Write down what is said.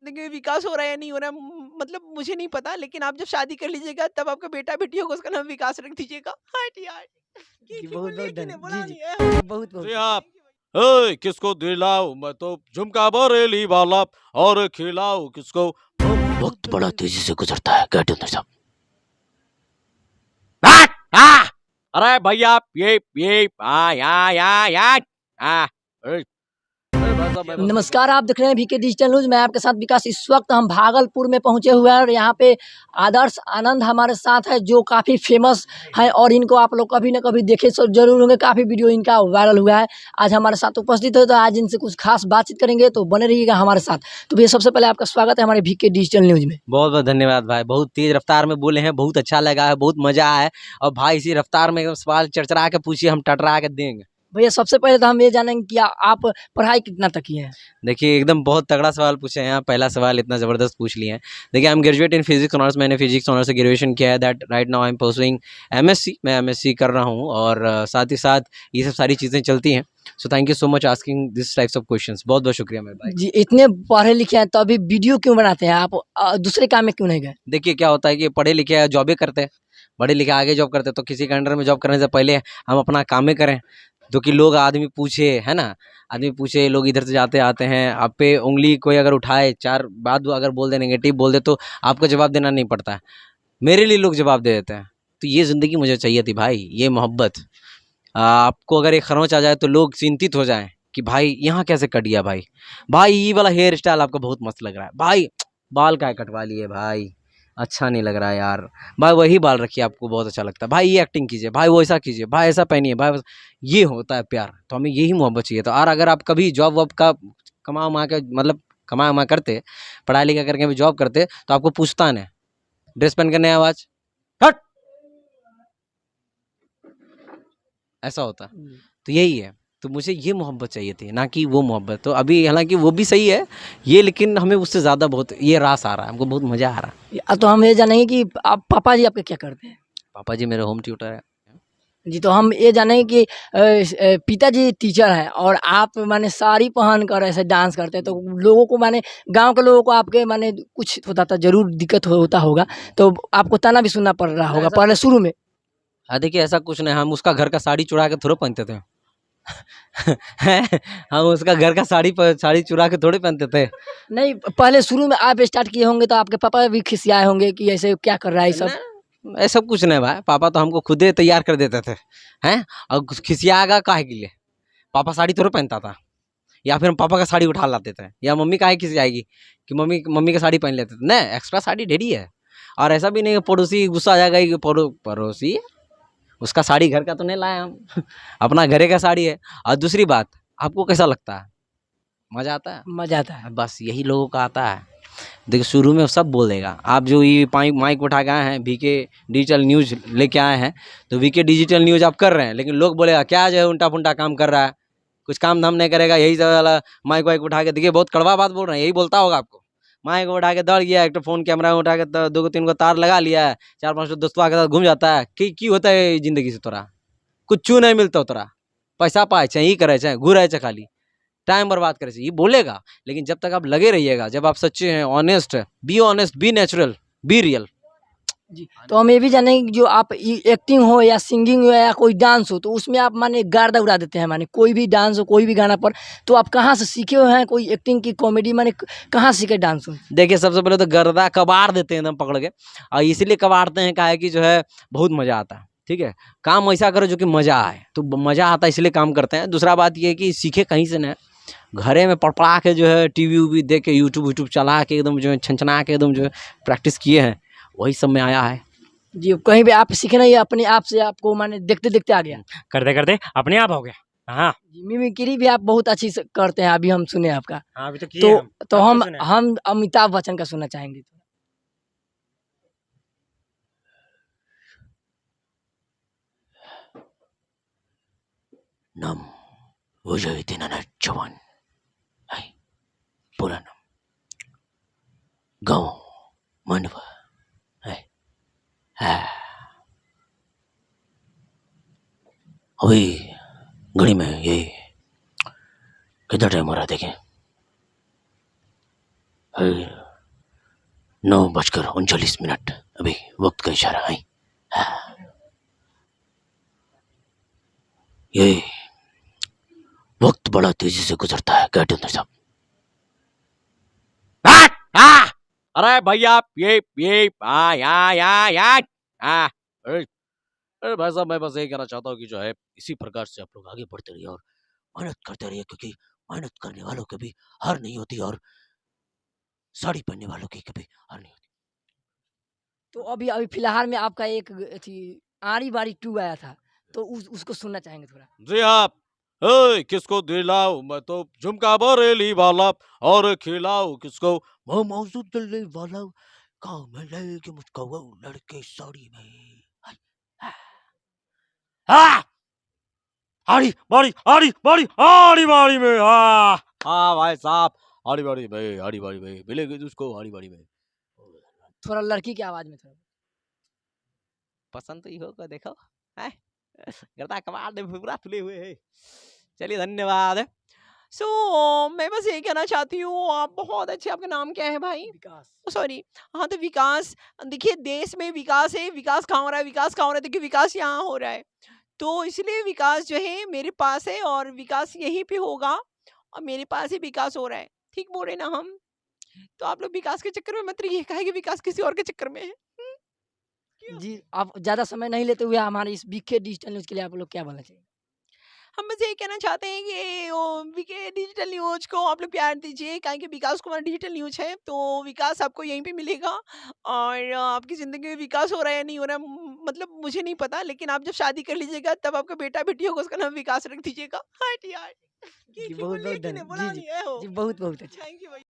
ज़िंदगी में विकास हो रहा है या नहीं हो रहा है, मतलब मुझे नहीं पता, लेकिन आप जब शादी कर लीजिएगा तब आपका बेटा-बेटी होगा, उसका नाम विकास रख दीजिएगा। हट यार! की जी की बहुत बोलिए बहुत कि नहीं धन्य जी बोला जी नहीं है। बहुत बहुत जी हाँ। ए, किसको दिलाऊं मैं तो झुमका बरेली वाला, और खिलाऊं किसको। वक्त बड़ा तेजी से गुजरता है, गेट इन साहब। अरे भैया ये आ, ए, भाई साहब, मैं बस एक नमस्कार, आप देख रहे हैं वीके डिजिटल न्यूज़। मैं आपके साथ विकास। इस वक्त हम भागलपुर में पहुंचे हुए हैं और यहाँ पे आदर्श आनंद हमारे साथ है, जो काफ़ी फेमस है और इनको आप लोग कभी न कभी देखे जरूर होंगे। काफ़ी वीडियो इनका वायरल हुआ है। आज हमारे साथ उपस्थित है, तो आज इनसे कुछ खास बातचीत करेंगे, तो बने रहिएगा हमारे साथ। तो भैया सबसे पहले आपका स्वागत है हमारे वीके डिजिटल न्यूज़ में। बहुत बहुत धन्यवाद भाई, बहुत तेज रफ्तार में बोले हैं, बहुत अच्छा लगा है, बहुत मजा आया है। और भाई इसी रफ्तार में एकदम सवाल चरचरा के पूछिए, हम टटरा के देंगे। भैया सबसे पहले तो हम ये जानेंगे कि आप पढ़ाई कितना तक किए हैं। देखिए एकदम बहुत तगड़ा सवाल पूछे हैं आप। पहला सवाल इतना ज़बरदस्त पूछ लिए हैं। देखिए I am graduate in physics honours. मैंने फिजिक्स ऑनर्स से ग्रेजुएशन किया है। That right now I am pursuing MSc. मैं एमएससी कर रहा हूँ और साथ ही साथ ये सब सारी चीज़ें चलती हैं। So thank you so much asking this types of questions. बहुत बहुत शुक्रिया मेरे भाई। जी इतने पढ़े लिखे हैं तो अभी वीडियो क्यों बनाते हैं आप, दूसरे काम में क्यों नहीं गए। देखिए क्या होता है कि पढ़े लिखे जॉबें करते हैं, पढ़े लिखे आगे जॉब करते हैं, तो किसी के अंडर में जॉब करने से पहले हम अपना काम ही करें। जो कि लोग आदमी पूछे, है ना, आदमी पूछे, लोग इधर से जाते आते हैं, आप पे उंगली कोई अगर उठाए, चार बात अगर बोल दे, नेगेटिव बोल दे, तो आपको जवाब देना नहीं पड़ता है। मेरे लिए लोग जवाब दे देते हैं। तो ये ज़िंदगी मुझे चाहिए थी भाई, ये मोहब्बत। आपको अगर एक खरोंच आ जाए तो लोग चिंतित हो जाएं कि भाई यहाँ कैसे कट गया भाई, भाई ये वाला हेयर स्टाइल आपको बहुत मस्त लग रहा है भाई, बाल क्या कटवा लिए भाई, अच्छा नहीं लग रहा है यार भाई, वही बाल रखिए आपको बहुत अच्छा लगता है भाई, ये एक्टिंग कीजिए भाई, वो ऐसा कीजिए भाई, ऐसा पहनिए भाई। ये होता है प्यार। तो हमें यही मोहब्बत चाहिए। तो और अगर आप कभी जॉब वॉब का कमा उमा के, मतलब कमा उमा करते, पढ़ाई लिखा करके भी जॉब करते, तो आपको पूछता नहीं ड्रेस पहन के नया आवाज हट, ऐसा होता। तो यही है। तो मुझे ये मोहब्बत चाहिए थी, ना कि वो मोहब्बत। तो अभी हालांकि वो भी सही है ये, लेकिन हमें उससे ज़्यादा बहुत ये रास आ रहा है, हमको बहुत मज़ा आ रहा है। तो हम ये जानेंगे कि आप पापा जी आपके क्या करते हैं। पापा जी मेरे होम ट्यूटर है। जी तो हम ये जानेंगे कि पिताजी टीचर हैं और आप माने साड़ी पहन कर ऐसे डांस करते हैं, तो लोगों को माने गांव के लोगों को आपके माने कुछ होता था, जरूर दिक्कत होता होगा, तो आपको ताना भी सुनना पड़ रहा होगा पहले शुरू में। हाँ देखिए ऐसा कुछ नहीं, हम उसका घर का साड़ी चुरा के थोड़े पहनते थे। हम उसका घर का साड़ी चुरा के थोड़े पहनते थे। नहीं पहले शुरू में आप स्टार्ट किए होंगे तो आपके पापा भी खिसियाए होंगे कि ऐसे क्या कर रहा है ये सब। ऐसा कुछ नहीं भाई, पापा तो हमको खुद ही तैयार कर देते थे। हैं, और खिसियाएगा काहे के लिए, पापा साड़ी थोड़ा पहनता था। या फिर हम पापा का साड़ी उठा लाते थे, या मम्मी काहे खिसियाएगी कि मम्मी मम्मी का साड़ी पहन लेते थे। नहीं, एक्स्ट्रा साड़ी ढेरी है। और ऐसा भी नहीं कि पड़ोसी गुस्सा आ जाएगा कि पड़ोसी उसका साड़ी घर का तो नहीं लाए हम। अपना घरे का साड़ी है। और दूसरी बात, आपको कैसा लगता है, मजा आता है? मजा आता है। बस यही लोगों का आता है। देखिए शुरू में सब बोल देगा। आप जो ये माइक उठा के आए हैं, वीके डिजिटल न्यूज़ लेके आए हैं, तो वीके डिजिटल न्यूज़ आप कर रहे हैं, लेकिन लोग बोलेगा क्या जो है उल्टा पुल्टा काम कर रहा है, कुछ काम धाम नहीं करेगा, यही सब वाला माइक वाइक उठा के। देखिए बहुत कड़वा बात बोल रहे हैं, यही बोलता होगा आपको। माइक उठा के दौड़ गया, एक तो फ़ोन कैमरा उठा के दो को तीन को तार लगा लिया है, 4-5 दोस्तों के साथ घूम जाता है। की होता है जिंदगी से तोरा, कुछ नहीं मिलता तोरा, पैसा पाए चाहे, ही करे चाहे, घूरे चाहे, खाली टाइम बर्बाद करे, ये बोलेगा। लेकिन जब तक आप लगे रहिएगा, जब आप सच्चे हैं, honest, be natural, be real. जी तो हम ये भी जानेंगे कि जो आप एक्टिंग हो या सिंगिंग हो या कोई डांस हो, तो उसमें आप माने गार्दा उड़ा देते हैं, माने कोई भी डांस हो कोई भी गाना पर, तो आप कहाँ से सीखे हुए हैं कोई एक्टिंग की, कॉमेडी, माने कहाँ सीखे डांस हो। देखिए सबसे पहले तो गर्दा कबाड़ देते हैं एकदम पकड़ के, और इसीलिए कबाड़ते हैं काहे कि जो है बहुत मज़ा आता है। ठीक है, काम ऐसा करो जो कि मज़ा आए, तो मज़ा आता है इसलिए काम करते हैं। दूसरा बात ये है कि सीखे कहीं से न, घरे में पड़पड़ा के जो है टीवी उवी देख के, यूट्यूब चला के एकदम जो है छनछना के एकदम जो है प्रैक्टिस किए हैं, वही सब में आया है। जी कहीं भी आप सीखे नहीं, अपने आप से आपको माने देखते देखते आ गया, करते करते अपने आप हो गया। हाँ जी मिमिक्री भी आप बहुत अच्छी से करते हैं, अभी हम सुने आपका। हाँ, अभी तो किए तो हम। तो आप हम तो सुने। हम अमिताभ बच्चन का सुनना चाहेंगे। नाम विजय दीनानाथ चौहान है, पूरा नाम, गाँव मांडवा है। अभी घड़ी में ये कितना टाइम हो रहा है देखें, 9:39 अभी वक्त का इशारा है। ये वक्त बड़ा तेजी से गुजरता है कैटेंद्र साहब। अरे भैया ये अरे भाई साहब, मैं बस यही कहना चाहता हूँ कि जो है इसी प्रकार से आप लोग आगे बढ़ते रहिए और मेहनत करते रहिए, क्योंकि मेहनत करने वालों की कभी हार नहीं होती और साड़ी पहनने वालों की कभी हार नहीं होती। तो अभी अभी फिलहाल में आपका एक आड़ी बाड़ी 2 आया था, तो उसको सुनना चाहेंगे थोड़ा। जी हाँ। किसको दिलाऊं मैं तो झुमका बरेली वाला और खिलाऊं किसको वो मौजूद दिल्ली वाला, काम मिलेगी मुझको वो लड़के साड़ी में। हाँ आड़ी बाड़ी में। हाँ भाई साहब, आड़ी बाड़ी में मिलेगी तुझको आड़ी बाड़ी में। थोड़ा लड़की की आवाज में थोड़ा। पसंद तो ही होगा, देखो है गर्दा कमाल में पूरा फुले हुए है। चलिए धन्यवाद। मैं बस यही कहना चाहती हूँ, आप बहुत अच्छे, आपका नाम क्या है भाई? विकास। सॉरी। हाँ, तो विकास, देखिए देश में विकास है, विकास कहाँ हो रहा है, विकास कहाँ हो रहा है, देखिए विकास यहाँ हो रहा है। तो इसलिए विकास जो है मेरे पास है और विकास यहीं पे होगा और मेरे पास ही विकास हो रहा है। ठीक बोल रहे ना हम? तो आप लोग विकास के चक्कर में मत रहिए, काहे कि विकास किसी और के चक्कर में है। क्यों? जी, आप ज़्यादा समय नहीं लेते हुए हमारे इस बीके डिजिटल न्यूज़ के लिए आप लोग क्या बोलना चाहिए? हम बस यही कहना चाहते हैं कि बीके डिजिटल न्यूज़ को आप लोग प्यार दीजिए, काहे कि विकास कुमार डिजिटल न्यूज़ है, तो विकास आपको यहीं पे मिलेगा और आपकी ज़िंदगी में विकास हो रहा है या नहीं हो रहा है, मतलब मुझे नहीं पता, लेकिन आप जब शादी कर लीजिएगा तब आपका बेटा-बेटी होगा, उसका नाम विकास रख दीजिएगा। हट यार! जी, क्यों बोल रही है बहुत-बहुत कि नहीं? धन्य बोला जी, जी। नहीं है हो। जी, बहुत-बहुत अच्छा। थैंक यू भैया।